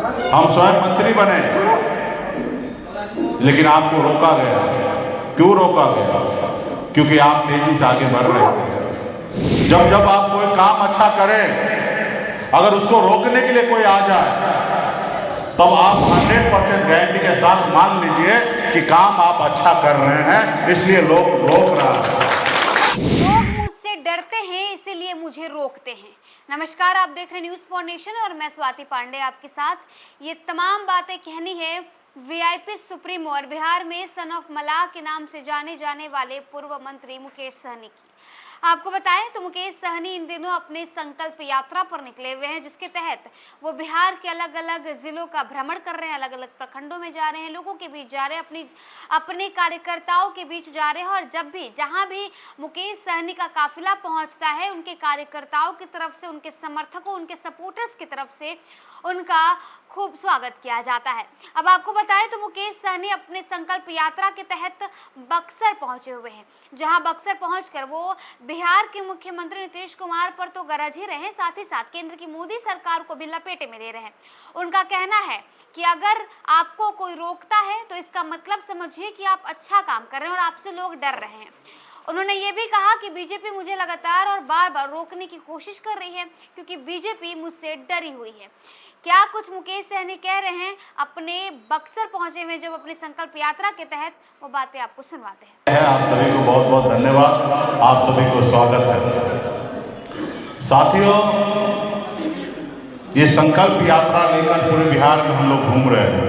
हम स्वयं मंत्री बने, लेकिन आपको रोका गया। क्यों रोका गया? क्योंकि आप तेजी से आगे बढ़ रहे थे। जब आप कोई काम अच्छा करें, अगर उसको रोकने के लिए कोई आ जाए, तब आप 100% गारंटी के साथ मान लीजिए कि काम आप अच्छा कर रहे हैं, इसलिए लोग रोक रहा है। लोग मुझसे डरते हैं, इसीलिए मुझे रोकते हैं। नमस्कार, आप देख रहे न्यूज़ फॉर नेशन और मैं स्वाति पांडे आपके साथ। ये तमाम बातें कहनी है वीआईपी सुप्रीमो और बिहार में सन ऑफ मलाह के नाम से जाने जाने वाले पूर्व मंत्री मुकेश सहनी की। आपको बताएं तो मुकेश सहनी इन दिनों अपने संकल्प यात्रा पर निकले हुए हैं, जिसके तहत वो बिहार के अलग अलग जिलों का भ्रमण कर रहे हैं, अलग अलग प्रखंडों में जा रहे हैं, लोगों के बीच जा रहे हैं, अपने कार्यकर्ताओं के बीच जा रहे हैं। और जब भी जहां भी मुकेश सहनी का काफिला पहुंचता है, उनके कार्यकर्ताओं की तरफ से, उनके समर्थकों, उनके सपोर्टर्स की तरफ से उनका खूब स्वागत किया जाता है। अब आपको बताएं तो मुकेश सहनी अपने संकल्प यात्रा के तहत बक्सर पहुंचे हुए हैं, जहां बक्सर पहुंचकर वो बिहार के मुख्यमंत्री नीतीश कुमार पर तो गरज ही रहे हैं, साथ ही साथ केंद्र की मोदी सरकार को भी लपेटे में ले रहे हैं। उनका कहना है कि अगर आपको कोई रोकता है तो इसका मतलब समझिए कि आप अच्छा काम कर रहे हैं और आपसे लोग डर रहे हैं। उन्होंने ये भी कहा कि बीजेपी मुझे लगातार और बार बार रोकने की कोशिश कर रही है, क्योंकि बीजेपी मुझसे डरी हुई है। क्या कुछ मुकेश सहनी कह रहे हैं अपने बक्सर पहुंचे हुए जब अपनी संकल्प यात्रा के तहत, वो बातें आपको सुनवाते हैं। आप सभी को बहुत बहुत धन्यवाद, आप सभी को स्वागत है। साथियों, ये संकल्प यात्रा लेकर पूरे बिहार में हम लोग घूम रहे हैं।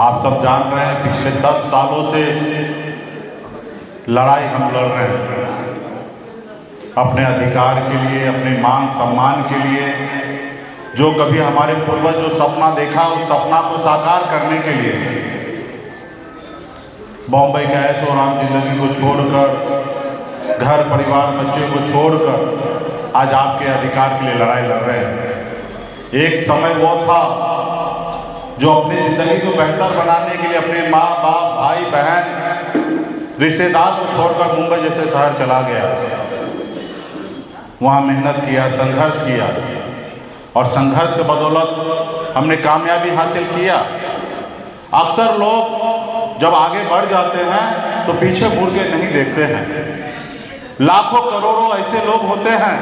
आप सब जान रहे हैं, पिछले 10 सालों से लड़ाई हम लड़ रहे हैं अपने अधिकार के लिए, अपने मान सम्मान के लिए। जो कभी हमारे पूर्वज जो सपना देखा, उस सपना को साकार करने के लिए बॉम्बे के ऐशो आराम जिंदगी को छोड़कर, घर परिवार बच्चे को छोड़कर आज आपके अधिकार के लिए लड़ाई लड़ रहे हैं। एक समय वो था जो अपनी जिंदगी को बेहतर बनाने के लिए अपने माँ बाप, भाई बहन, रिश्तेदार को छोड़कर मुंबई जैसे शहर चला गया, वहाँ मेहनत किया, संघर्ष किया, और संघर्ष के बदौलत हमने कामयाबी हासिल किया। अक्सर लोग जब आगे बढ़ जाते हैं तो पीछे मुड़ के नहीं देखते हैं। लाखों करोड़ों ऐसे लोग होते हैं,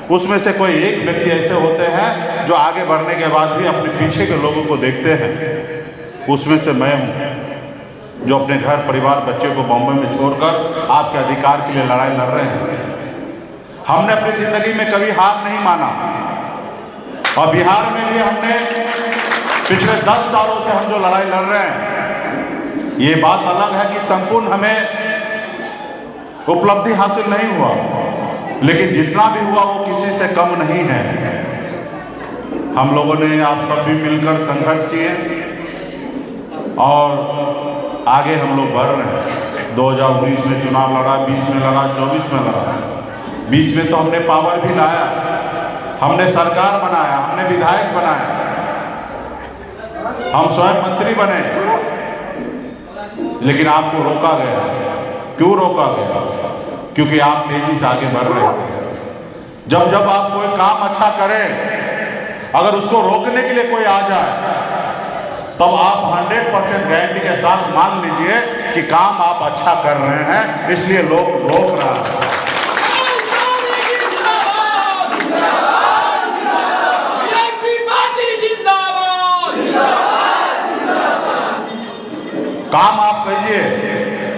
उसमें से कोई एक व्यक्ति ऐसे होते हैं जो आगे बढ़ने के बाद भी अपने पीछे के लोगों को देखते हैं। उसमें से मैं हूँ, जो अपने घर परिवार बच्चे को बॉम्बे में छोड़कर आपके अधिकार के लिए लड़ाई लड़ रहे हैं। हमने अपनी जिंदगी में कभी हार नहीं माना, और बिहार में भी हमने पिछले 10 सालों से हम जो लड़ाई लड़ रहे हैं, ये बात अलग है कि संपूर्ण हमें उपलब्धि हासिल नहीं हुआ, लेकिन जितना भी हुआ वो किसी से कम नहीं है। हम लोगों ने, आप सब भी मिलकर संघर्ष किए और आगे हम लोग बढ़ रहे हैं। 2019 में चुनाव लड़ा, 20 में लड़ा, 24 में लड़ा। 20 में तो हमने पावर भी लाया, हमने सरकार बनाया, हमने विधायक बनाया, हम स्वयं मंत्री बने, लेकिन आपको रोका गया। क्यों रोका गया? क्योंकि आप तेजी से आगे बढ़ रहे थे। जब आप कोई काम अच्छा करें, अगर उसको रोकने के लिए कोई आ जाए, तब आप 100% गारंटी के साथ मान लीजिए कि काम आप अच्छा कर रहे हैं, इसलिए लोग रोक रहा है। काम आप कहिए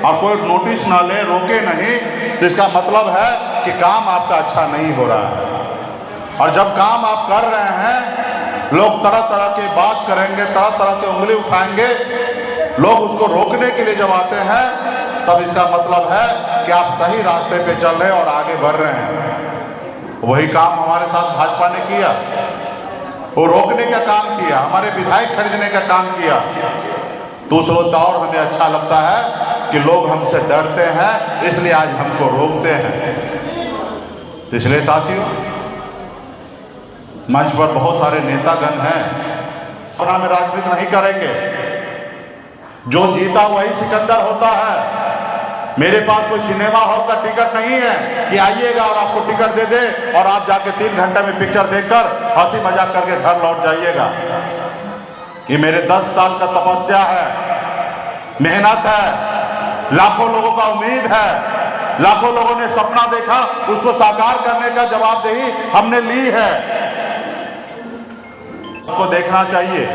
और कोई नोटिस ना ले, रोके नहीं, तो इसका मतलब है कि काम आपका अच्छा नहीं हो रहा है। और जब काम आप कर रहे हैं, लोग तरह तरह की बात करेंगे, तरह तरह के उंगली उठाएंगे, लोग उसको रोकने के लिए जब आते हैं, तब इसका मतलब है कि आप सही रास्ते पे चल रहे हैं और आगे बढ़ रहे हैं। वही काम हमारे साथ भाजपा ने किया, वो रोकने का काम किया, हमारे विधायक खरीदने का काम किया। दूसरों से और हमें अच्छा लगता है कि लोग हमसे डरते हैं, इसलिए आज हमको रोकते हैं। तो इसलिए साथियों, मंच पर बहुत सारे नेतागण हैं, अपना में राजनीति नहीं करेंगे। जो जीता वही सिकंदर होता है। मेरे पास कोई सिनेमा हॉल का टिकट नहीं है कि आइएगा और आपको टिकट दे दे और आप जाके 3 घंटे में पिक्चर देखकर हंसी मजाक करके घर लौट जाइएगा। ये मेरे 10 साल का तपस्या है, मेहनत है, लाखों लोगों का उम्मीद है, लाखों लोगों ने सपना देखा, उसको साकार करने का जवाबदेही हमने ली है। उसको देखना चाहिए,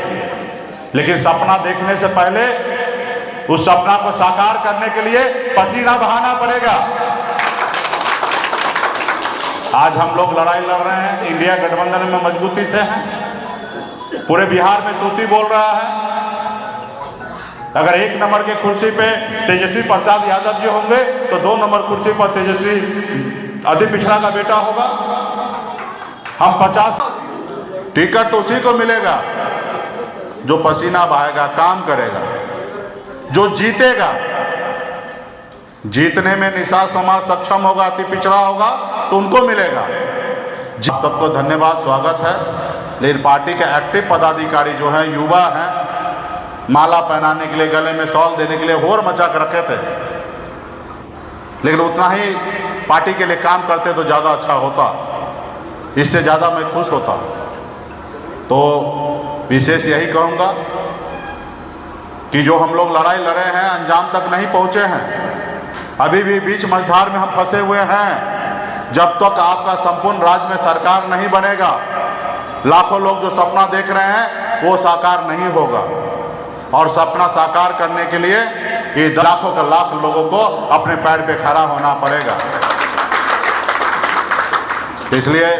लेकिन सपना देखने से पहले उस सपना को साकार करने के लिए पसीना बहाना पड़ेगा। आज हम लोग लड़ाई लड़ रहे हैं, इंडिया गठबंधन में मजबूती से हैं। पूरे बिहार में तूती बोल रहा है। अगर 1 नंबर के कुर्सी पे तेजस्वी प्रसाद यादव जी होंगे तो 2 नंबर कुर्सी पर तेजस्वी अति पिछड़ा का बेटा होगा। हम 50 टिकट तो उसी को मिलेगा जो पसीना बहाएगा, काम करेगा, जो जीतेगा। जीतने में निषाद समाज सक्षम होगा, अति पिछड़ा होगा तो उनको मिलेगा। सबको धन्यवाद, स्वागत है। लेकिन पार्टी के एक्टिव पदाधिकारी जो हैं, युवा हैं, माला पहनाने के लिए, गले में शॉल देने के लिए होर मचा कर रखे थे, लेकिन उतना ही पार्टी के लिए काम करते तो ज़्यादा अच्छा होता। इससे ज़्यादा मैं खुश होता। तो विशेष यही कहूँगा कि जो हम लोग लड़ाई लड़े हैं अंजाम तक नहीं पहुँचे हैं, अभी भी बीच मझधार में हम फंसे हुए हैं। जब तक आपका संपूर्ण राज्य में सरकार नहीं बनेगा, लाखों लोग जो सपना देख रहे हैं वो साकार नहीं होगा। और सपना साकार करने के लिए ये लाखों का लाख लोगों को अपने पैर पे खड़ा होना पड़ेगा। इसलिए